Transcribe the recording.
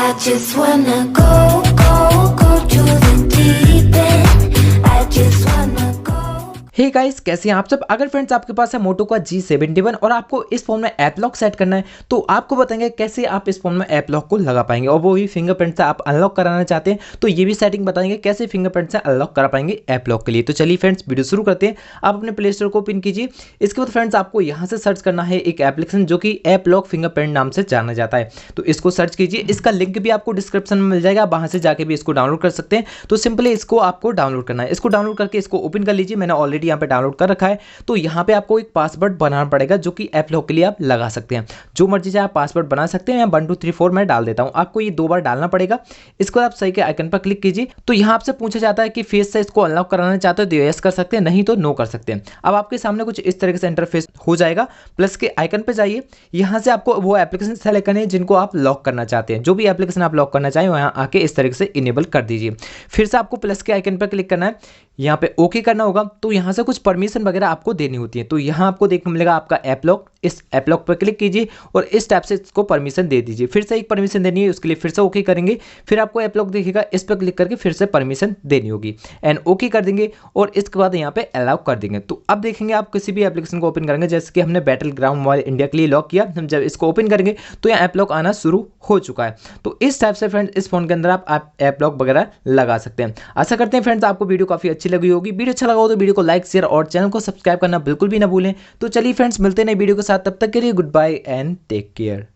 I just wanna go to the deep end. I just wanna go. Hey guys, कैसे हैं आप सब। अगर फ्रेंड्स आपके पास है मोटो का G71 और आपको इस फोन में ऐप लॉक सेट करना है तो आपको बताएंगे कैसे आप इस फोन में ऐप लॉक को लगा पाएंगे, और वो भी फिंगरप्रिंट से आप अनलॉक कराना चाहते हैं तो ये भी सेटिंग बताएंगे कैसे फिंगरप्रिंट से अनलॉक करा पाएंगे ऐप लॉक के लिए। तो चलिए फ्रेंड्स वीडियो शुरू करते हैं। आप अपने प्ले स्टोर को ओपन कीजिए। इसके बाद फ्रेंड्स आपको यहाँ से सर्च करना है एक एप्लीकेशन जो कि ऐप लॉक फिंगरप्रिंट नाम से जाना जाता है, तो इसको सर्च कीजिए। इसका लिंक भी आपको डिस्क्रिप्शन में मिल जाएगा, वहाँ से जाके भी इसको डाउनलोड कर सकते हैं। तो सिंपली इसको आपको डाउनलोड करना है। इसको डाउनलोड करके इसको ओपन कर लीजिए। मैंने ऑलरेडी यहाँ पे डाउनलोड कर रखा है। तो यहाँ पे आपको एक पासवर्ड बनाना पड़ेगा जो कि ऐप लॉक के लिए आप लगा सकते हैं। जो मर्जी से आप पासवर्ड बना सकते हैं। 1 2 3 4 मैं डाल देता हूँ। आपको ये 2 बार डालना पड़ेगा। इसको आप सही के आइकन पर क्लिक कीजिए। तो यहाँ आपसे पूछा जाता है कि फेस से इसको अनलॉक कराना चाहते हो तो यस कर सकते हैं, नहीं तो नो कर सकते हैं। अब आपके सामने कुछ इस तरीके से इंटरफेस हो जाएगा। प्लस के आइकन पे जाइए। यहाँ से आपको वो एप्लीकेशन सेलेक्ट करनी है जिनको आप लॉक करना चाहते हैं। जो भी एप्लीकेशन आप लॉक करना चाहें वहाँ आके इस तरीके से इनेबल कर दीजिए। फिर से आपको प्लस के आइकन पर क्लिक करना है। यहाँ पे ओके करना होगा। तो यहाँ से कुछ परमिशन वगैरह आपको देनी होती है। तो यहाँ आपको देखने मिलेगा आपका ऐप लॉक। इस ऐप लॉक पर क्लिक कीजिए और इस टाइप से इसको परमिशन दे दीजिए। फिर से एक परमिशन देनी है, उसके लिए फिर से ओके करेंगे। फिर आपको ऐप लॉक दिखेगा, इस पर क्लिक करके फिर से परमिशन देनी होगी एंड ओके कर देंगे और इसके बाद यहाँ पे अलाउ कर देंगे। तो अब देखेंगे आप किसी भी एप्लीकेशन को ओपन करेंगे, जैसे कि हमने बैटल ग्राउंड मोबाइल इंडिया के लिए लॉक किया। हम जब इसको ओपन करेंगे तो यहाँ ऐप लॉक आना शुरू हो चुका है। तो इस टाइप से फ्रेंड्स इस फोन के अंदर आप ऐप लॉक वगैरह लगा सकते हैं। आशा करते हैं फ्रेंड्स आपको वीडियो काफी अच्छी लगी होगी। वीडियो अच्छा लगा हो तो वीडियो को लाइक शेयर और चैनल को सब्सक्राइब करना बिल्कुल भी ना भूलें। तो चलिए फ्रेंड्स मिलते हैं नई वीडियो के साथ, तब तक के लिए goodbye and take care.